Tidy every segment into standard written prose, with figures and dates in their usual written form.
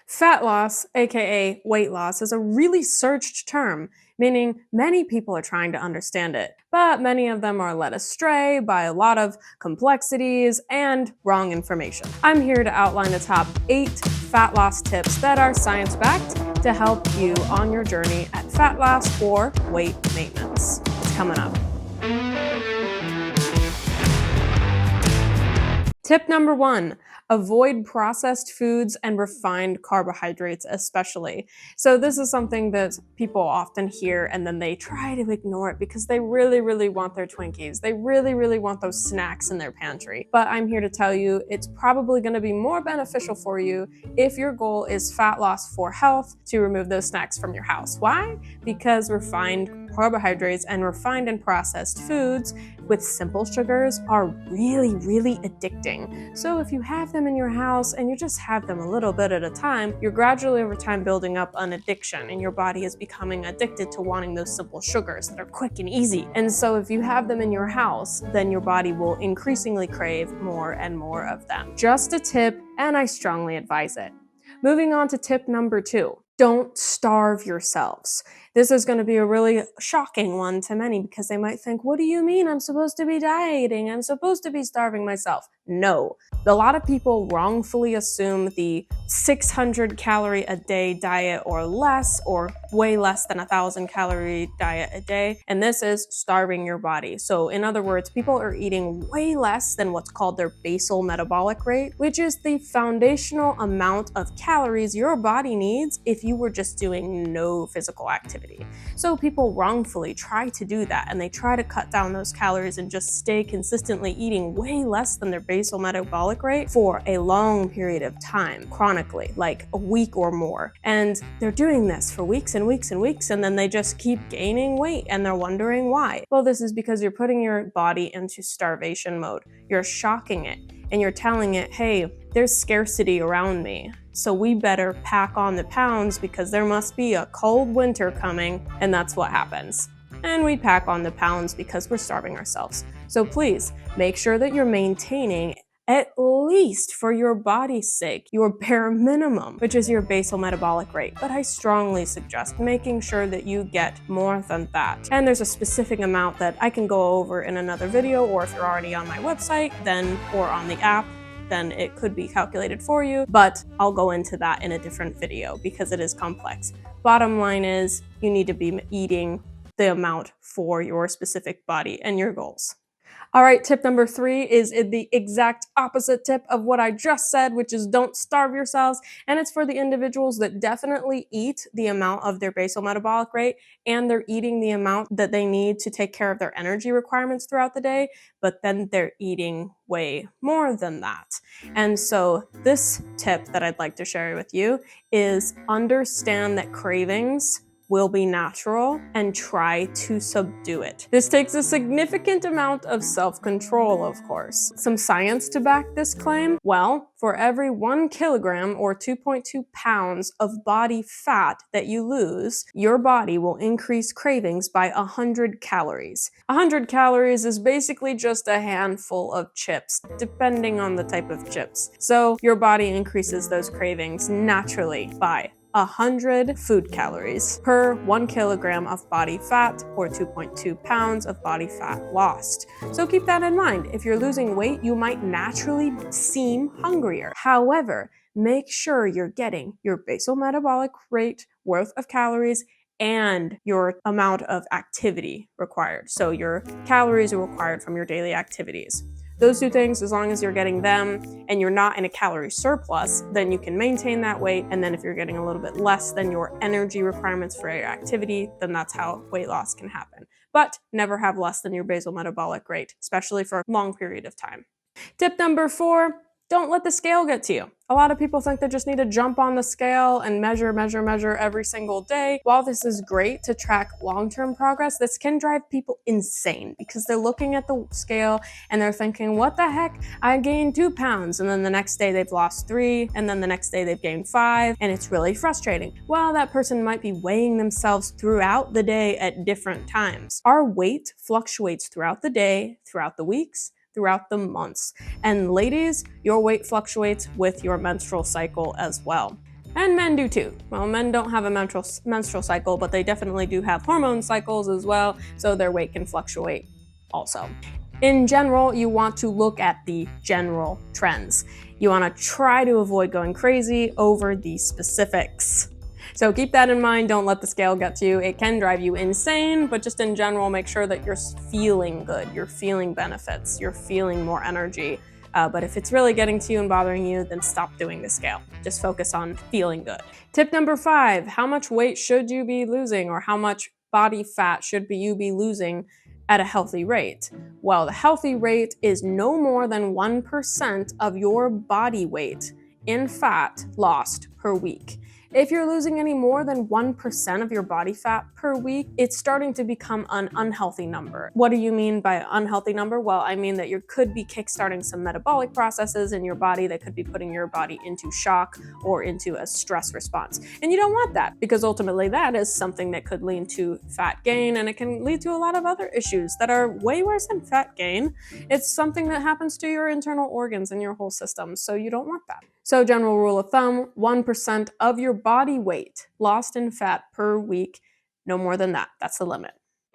Fat loss, aka weight loss, is a really searched term, meaning many people are trying to understand it, but many of them are led astray by a lot of complexities and wrong information. I'm here to outline the top 8 fat loss tips that are science-backed to help you on your journey at fat loss or weight maintenance. It's coming up. Tip number 1, avoid processed foods and refined carbohydrates especially. So this is something that people often hear and then they try to ignore it because they really want their Twinkies. They really want those snacks in their pantry. But I'm here to tell you it's probably going to be more beneficial for you if your goal is fat loss for health to remove those snacks from your house. Why? Because refined carbohydrates and refined and processed foods with simple sugars are really addicting. So if you have them in your house and you just have them a little bit at a time, you're gradually over time building up an addiction and your body is becoming addicted to wanting those simple sugars that are quick and easy. And so if you have them in your house, then your body will increasingly crave more and more of them. Just a tip, and I strongly advise it. Moving on to tip number 2. Don't starve yourselves. This is going to be a really shocking one to many because they might think, what do you mean I'm supposed to be dieting? I'm supposed to be starving myself. No. A lot of people wrongfully assume the 600 calorie a day diet or less, or way less than 1,000 calorie diet a day, and this is starving your body. So in other words, people are eating way less than what's called their basal metabolic rate, which is the foundational amount of calories your body needs if you were just doing no physical activity. So people wrongfully try to do that and they try to cut down those calories and just stay consistently eating way less than their basal metabolic rate for a long period of time, chronically, like a week or more. And they're doing this for weeks and weeks and weeks, and then they just keep gaining weight and they're wondering why. Well, this is because you're putting your body into starvation mode. You're shocking it and you're telling it, hey, there's scarcity around me, so we better pack on the pounds because there must be a cold winter coming, and that's what happens. And we pack on the pounds because we're starving ourselves. So please make sure that you're maintaining, at least for your body's sake, your bare minimum, which is your basal metabolic rate. But I strongly suggest making sure that you get more than that. And there's a specific amount that I can go over in another video, or if you're already on my website, then, or on the app, then it could be calculated for you, but I'll go into that in a different video because it is complex. Bottom line is, you need to be eating the amount for your specific body and your goals. All right, tip number 3 is the exact opposite tip of what I just said, which is don't starve yourselves. And it's for the individuals that definitely eat the amount of their basal metabolic rate and they're eating the amount that they need to take care of their energy requirements throughout the day, but then they're eating way more than that. And so this tip that I'd like to share with you is understand that cravings will be natural and try to subdue it. This takes a significant amount of self-control, of course. Some science to back this claim? Well, for every 1 kilogram or 2.2 pounds of body fat that you lose, your body will increase cravings by 100 calories. 100 calories is basically just a handful of chips, depending on the type of chips. So your body increases those cravings naturally by 100 food calories per 1 kilogram of body fat or 2.2 pounds of body fat lost. So keep that in mind. If you're losing weight, you might naturally seem hungrier. However, make sure you're getting your basal metabolic rate worth of calories and your amount of activity required. So your calories are required from your daily activities. Those 2 things, as long as you're getting them and you're not in a calorie surplus, then you can maintain that weight. And then if you're getting a little bit less than your energy requirements for your activity, then that's how weight loss can happen. But never have less than your basal metabolic rate, especially for a long period of time. Tip number 4, don't let the scale get to you. A lot of people think they just need to jump on the scale and measure every single day. While this is great to track long-term progress, this can drive people insane because they're looking at the scale and they're thinking, what the heck? I gained 2 pounds, and then the next day they've lost 3, and then the next day they've gained 5, and it's really frustrating. Well, that person might be weighing themselves throughout the day at different times. Our weight fluctuates throughout the day, throughout the weeks, throughout the months. And ladies, your weight fluctuates with your menstrual cycle as well. And men do too. Well, men don't have a menstrual cycle, but they definitely do have hormone cycles as well, so their weight can fluctuate also. In general, you want to look at the general trends. You want to try to avoid going crazy over the specifics. So keep that in mind, don't let the scale get to you. It can drive you insane, but just in general, make sure that you're feeling good, you're feeling benefits, you're feeling more energy. But if it's really getting to you and bothering you, then stop doing the scale. Just focus on feeling good. Tip number 5, how much weight should you be losing, or how much body fat should you be losing at a healthy rate? Well, the healthy rate is no more than 1% of your body weight in fat lost per week. If you're losing any more than 1% of your body fat per week, it's starting to become an unhealthy number. What do you mean by unhealthy number? Well, I mean that you could be kickstarting some metabolic processes in your body that could be putting your body into shock or into a stress response. And you don't want that, because ultimately that is something that could lead to fat gain, and it can lead to a lot of other issues that are way worse than fat gain. It's something that happens to your internal organs and your whole system, so you don't want that. So general rule of thumb, 1% of your body weight lost in fat per week, no more than that. That's the limit.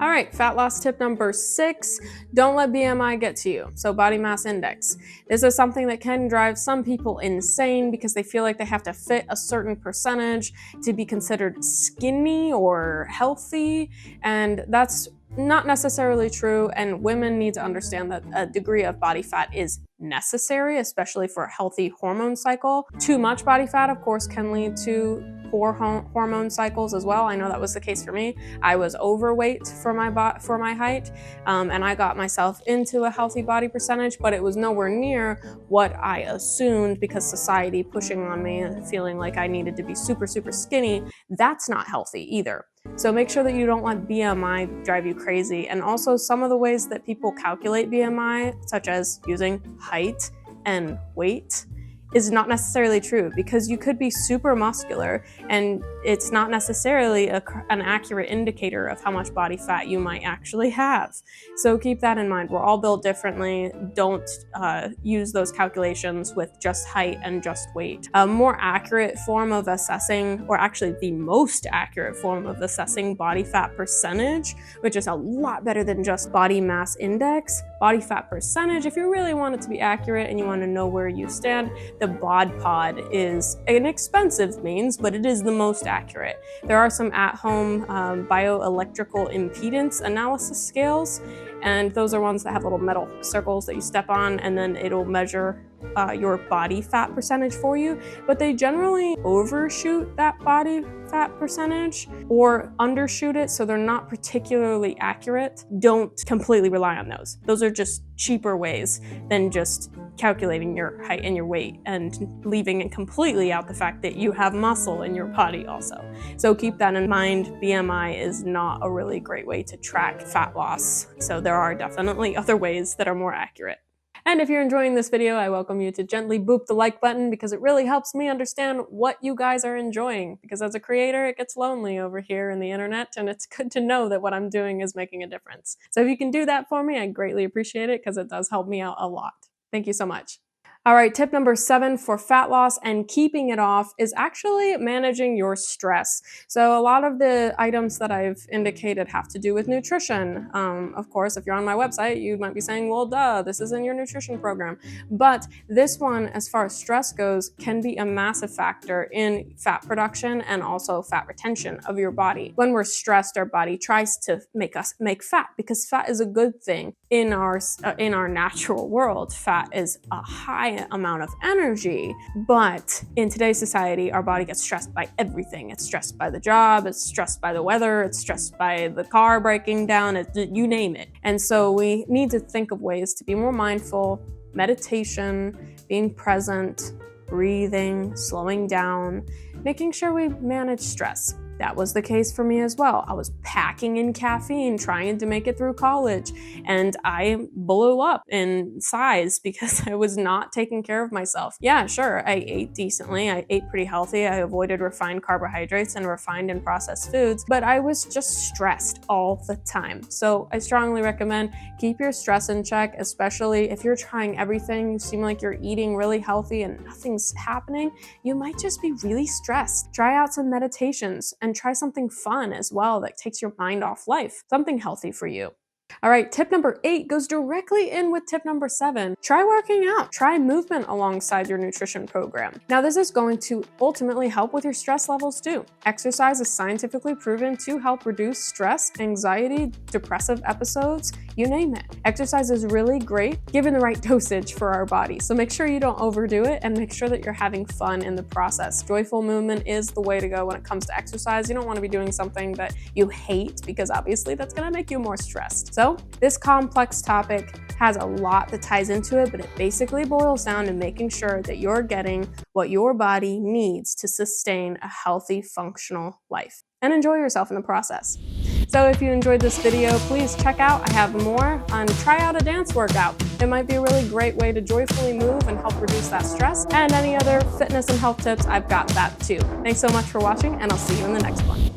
All right, fat loss tip number 6, don't let BMI get to you. So body mass index. This is something that can drive some people insane because they feel like they have to fit a certain percentage to be considered skinny or healthy, and that's not necessarily true, and women need to understand that a degree of body fat is necessary, especially for a healthy hormone cycle. Too much body fat, of course, can lead to poor hormone cycles as well. I know that was the case for me. I was overweight for my height, and I got myself into a healthy body percentage, but it was nowhere near what I assumed because society pushing on me, feeling like I needed to be super, super skinny. That's not healthy either. So make sure that you don't let BMI drive you crazy. And also some of the ways that people calculate BMI, such as using height and weight, is not necessarily true, because you could be super muscular and it's not necessarily an accurate indicator of how much body fat you might actually have. So keep that in mind. We're all built differently. Don't use those calculations with just height and just weight. A more accurate form of assessing, or actually the most accurate form of assessing body fat percentage, which is a lot better than just body mass index, body fat percentage, if you really want it to be accurate and you want to know where you stand, the bod pod is an expensive means, but it is the most accurate. There are some at-home bioelectrical impedance analysis scales, and those are ones that have little metal circles that you step on, and then it'll measure your body fat percentage for you, but they generally overshoot that body fat percentage or undershoot it, so they're not particularly accurate. Don't completely rely on those. Those are just cheaper ways than just calculating your height and your weight and leaving it completely out the fact that you have muscle in your body also. So keep that in mind. BMI is not a really great way to track fat loss, so there are definitely other ways that are more accurate. And if you're enjoying this video, I welcome you to gently boop the like button, because it really helps me understand what you guys are enjoying. Because as a creator, it gets lonely over here in the internet, and it's good to know that what I'm doing is making a difference. So if you can do that for me, I greatly appreciate it, because it does help me out a lot. Thank you so much. All right, tip number 7 for fat loss and keeping it off is actually managing your stress. So a lot of the items that I've indicated have to do with nutrition. Of course, if you're on my website, you might be saying, well, duh, this is in your nutrition program. But this one, as far as stress goes, can be a massive factor in fat production and also fat retention of your body. When we're stressed, our body tries to make fat, because fat is a good thing. In our natural world, fat is a high amount of energy, but in today's society, our body gets stressed by everything. It's stressed by the job, it's stressed by the weather, it's stressed by the car breaking down, you name it. And so we need to think of ways to be more mindful, meditation, being present, breathing, slowing down, making sure we manage stress. That was the case for me as well. I was packing in caffeine, trying to make it through college, and I blew up in size because I was not taking care of myself. Yeah, sure, I ate decently, I ate pretty healthy, I avoided refined carbohydrates and refined and processed foods, but I was just stressed all the time. So I strongly recommend keep your stress in check, especially if you're trying everything, you seem like you're eating really healthy and nothing's happening, you might just be really stressed. Try out some meditations and try something fun as well that takes your mind off life, something healthy for you. All right, tip number 8 goes directly in with tip number 7. Try working out. Try movement alongside your nutrition program. Now, this is going to ultimately help with your stress levels too. Exercise is scientifically proven to help reduce stress, anxiety, depressive episodes, you name it. Exercise is really great given the right dosage for our body. So make sure you don't overdo it and make sure that you're having fun in the process. Joyful movement is the way to go when it comes to exercise. You don't want to be doing something that you hate because obviously that's going to make you more stressed. So this complex topic has a lot that ties into it, but it basically boils down to making sure that you're getting what your body needs to sustain a healthy, functional life and enjoy yourself in the process. So if you enjoyed this video, please check out, I have more on try out a dance workout. It might be a really great way to joyfully move and help reduce that stress. And any other fitness and health tips, I've got that too. Thanks so much for watching, and I'll see you in the next one.